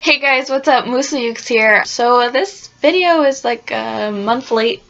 Hey guys, what's up? Ukes here. So this video is like a month late.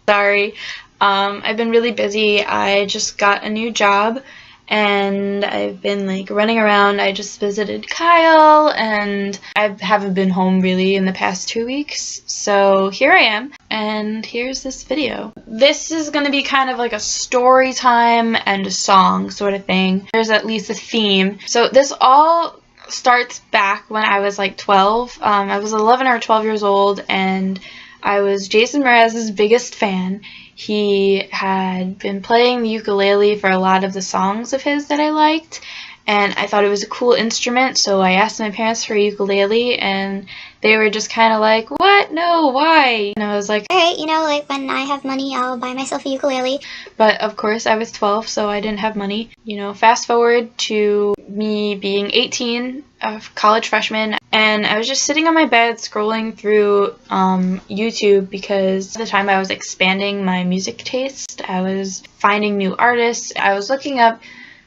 Sorry. I've been really busy. I just got a new job and I've been like running around. I just visited Kyle and I haven't been home really in the past 2 weeks. So here I am and here's this video. This is going to be kind of like a story time and a song sort of thing. There's at least a theme. So this all starts back when I was like 12. I was 11 or 12 years old and I was Jason Mraz's biggest fan. He had been playing the ukulele for a lot of the songs of his that I liked, and I thought it was a cool instrument, so I asked my parents for a ukulele, and they were just kind of like, what? No, why? And I was like, alright, like when I have money, I'll buy myself a ukulele. But of course I was 12, so I didn't have money. Fast forward to me being 18, a college freshman, and I was just sitting on my bed scrolling through YouTube because at the time I was expanding my music taste. I was finding new artists. I was looking up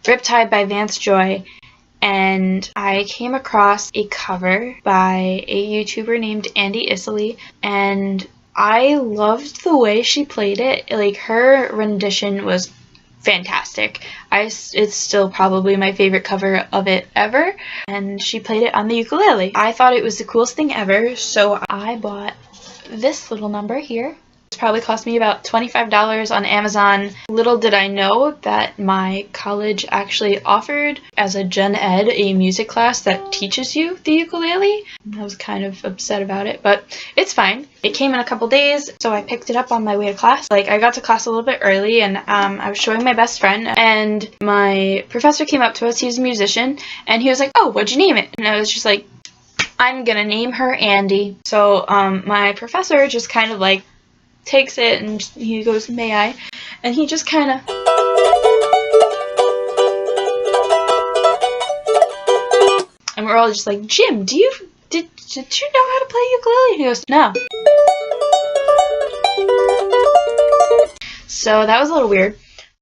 Riptide by Vance Joy, and I came across a cover by a YouTuber named Andie Isalie, and I loved the way she played it. Like, her rendition was fantastic. It's still probably my favorite cover of it ever, and she played it on the ukulele. I thought it was the coolest thing ever, so I bought this little number here. It probably cost me about $25 on Amazon. Little did I know that my college actually offered, as a gen ed, a music class that teaches you the ukulele. I was kind of upset about it, but it's fine. It came in a couple days, so I picked it up on my way to class. I got to class a little bit early, and I was showing my best friend, and my professor came up to us. He's a musician, and he was like, "Oh, what'd you name it?" And I was just like, "I'm gonna name her Andie." So my professor just kind of takes it and he goes, "May I?" And he just kind of and we're all just like, "Jim, did you know how to play ukulele?" He goes, "No." So that was a little weird.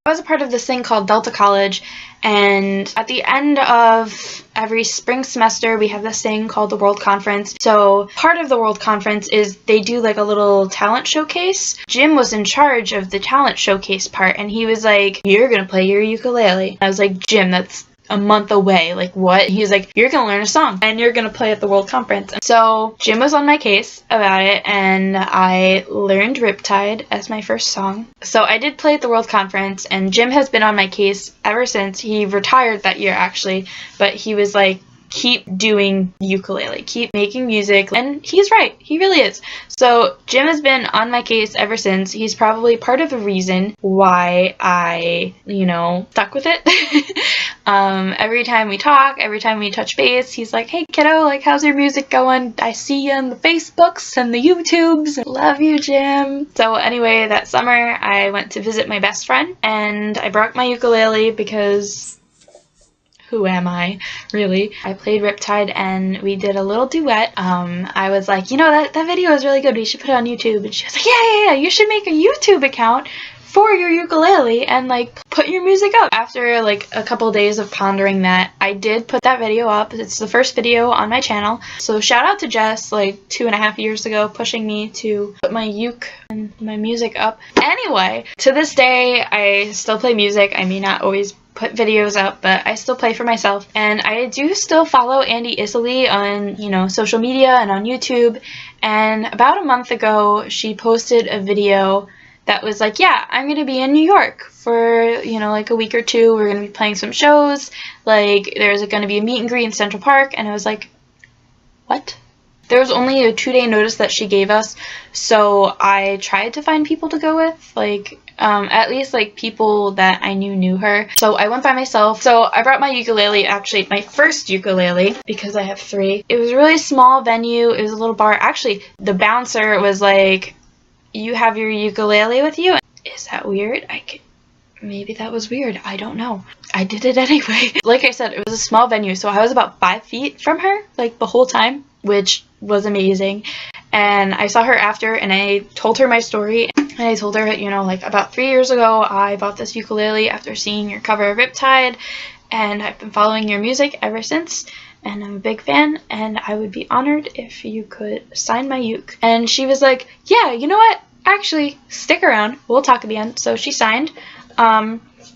I was a part of this thing called Delta College, and at the end of every spring semester we have this thing called the World Conference. So part of the World Conference is they do like a little talent showcase. Jim was in charge of the talent showcase part, and he was like, "You're gonna play your ukulele." I was like, "Jim, that's a month away. Like, what?" He was like, "You're gonna learn a song and you're gonna play at the World Conference." So Jim was on my case about it, and I learned Riptide as my first song. So I did play at the World Conference, and Jim has been on my case ever since. He retired that year actually, but he was like, "Keep doing ukulele, keep making music," and he's right, he really is. So Jim has been on my case ever since. He's probably part of the reason why I, stuck with it. Every time we talk, every time we touch base, he's like, "Hey kiddo, how's your music going? I see you on the Facebooks and the YouTubes. Love you, Jim." So anyway, that summer I went to visit my best friend, and I brought my ukulele because who am I, really? I played Riptide and we did a little duet. I was like, that video is really good. We should put it on YouTube. And she was like, yeah, you should make a YouTube account for your ukulele and put your music up. After a couple days of pondering that, I did put that video up. It's the first video on my channel. So shout out to Jess, 2.5 years ago, pushing me to put my uke and my music up. Anyway, to this day, I still play music. I may not always put videos up, but I still play for myself, and I do still follow Andie Isalie on social media and on YouTube. And about a month ago she posted a video that was like, "Yeah, I'm gonna be in New York for a week or two. We're gonna be playing some shows, there's gonna be a meet and greet in Central Park." And I was like, what? There was only a 2-day notice that she gave us, so I tried to find people to go with, at least people that I knew her. So I went by myself. So I brought my ukulele, actually my first ukulele, because I have 3. It was a really small venue. It was a little bar. Actually, the bouncer was like, "You have your ukulele with you?" Is that weird? Maybe that was weird. I don't know. I did it anyway. Like I said, it was a small venue, so I was about 5 feet from her, the whole time, which was amazing. And I saw her after, and I told her my story. And I told her, about 3 years ago, I bought this ukulele after seeing your cover of Riptide, and I've been following your music ever since. and I'm a big fan, and I would be honored if you could sign my uke. And she was like, yeah, you know what? Actually, stick around. We'll talk at the end. So she signed.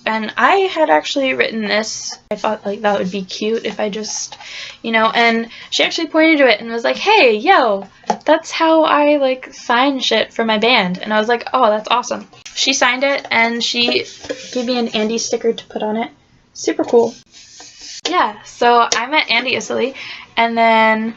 And I had actually written this. I thought like that would be cute if I just, and she actually pointed to it and was like, hey, yo, that's how I like sign shit for my band. And I was like, oh, that's awesome. She signed it and she gave me an Andie sticker to put on it. Super cool. Yeah, so I met Andie Isalie, and then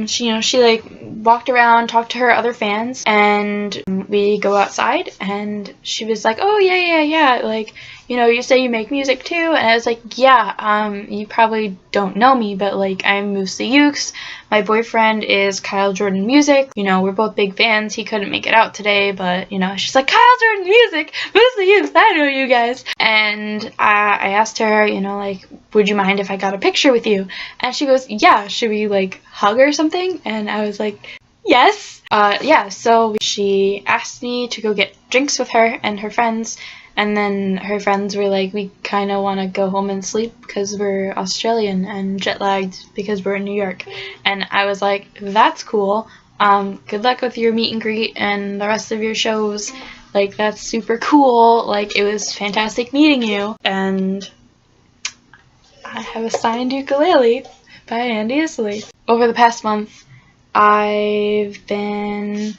she like walked around, talked to her other fans, and we go outside, and she was like, oh yeah, like, you say you make music too, and I was like, yeah, you probably don't know me, but like, I'm mostly Ukes. My boyfriend is Kyle Jordan Music. We're both big fans. He couldn't make it out today, but she's like, Kyle Jordan Music, mostly Ukes, I know you guys. And I asked her, like, would you mind if I got a picture with you? And she goes, yeah, should we like hug or something? And I was like, yes. Yeah, so she asked me to go get drinks with her and her friends, and then her friends were like, we kind of want to go home and sleep because we're Australian and jet lagged because we're in New York. And I was like, that's cool. Good luck with your meet and greet and the rest of your shows. Like, that's super cool. Like, it was fantastic meeting you. And I have a signed ukulele by Andie Isalie. Over the past month, I've been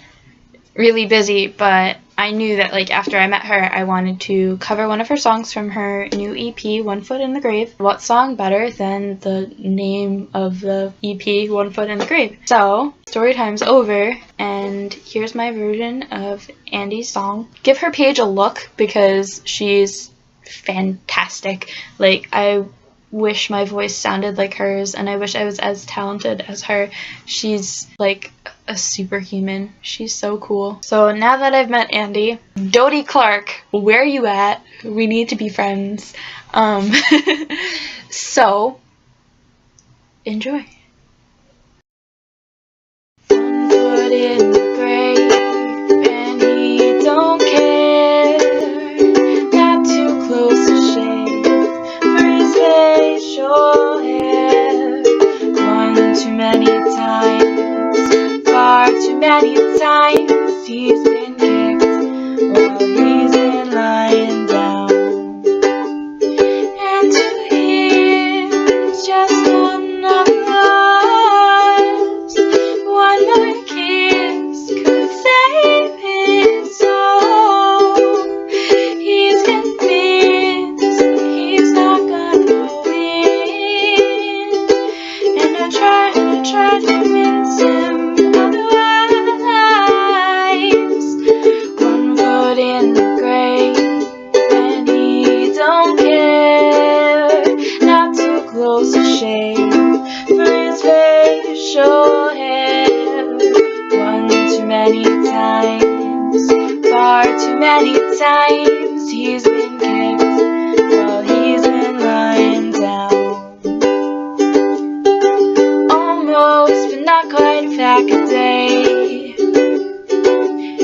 really busy, but I knew that like after I met her, I wanted to cover one of her songs from her new EP, One Foot in the Grave. What song better than the name of the EP, One Foot in the Grave? So, Storytime's over, and here's my version of Andie's song. Give her page a look because she's fantastic. Like, I wish my voice sounded like hers, and I wish I was as talented as her. She's like a superhuman. She's so cool. So now that I've met Andie, Dodie Clark, where are you at? We need to be friends. So enjoy. One foot in the grave, and he don't care. Not too close to shave for his facial hair. One too many times, far too many times, he's been kicked while he's been lying down. And to him, it's just another loss. One more kiss could save his soul. He's convinced that he's not gonna win, and I try to convince him otherwise. One foot in the grave, and he don't care. Not too close to shave for his facial hair. One too many times, far too many times, he's been kicked while he's been lying down. Almost, but not quite back a day,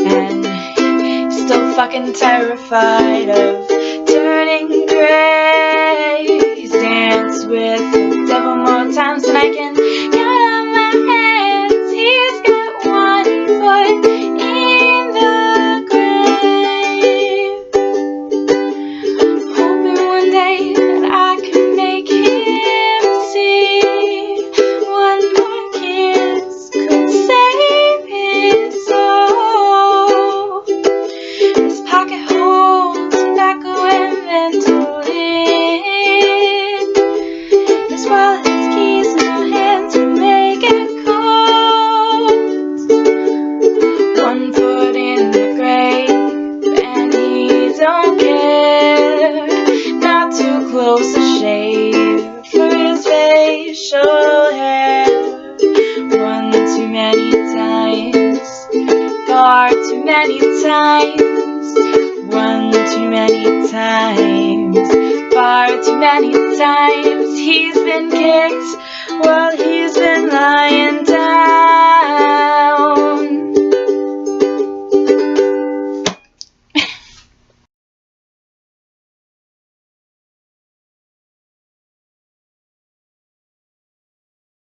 and he's still fucking terrified of turning gray. He's danced with the devil more times than I can count on my hands. He's got one foot in the grave. Hoping one day that I can make him see one more kiss could save his soul. His pocket holds tobacco and Ventolin. His wallet, his keys, no hands to make it cold. One foot in the grave, and he don't care. Not too close to shave for his facial hair. One too many times, far too many times. One too many times, far too many times, he's been kicked while he's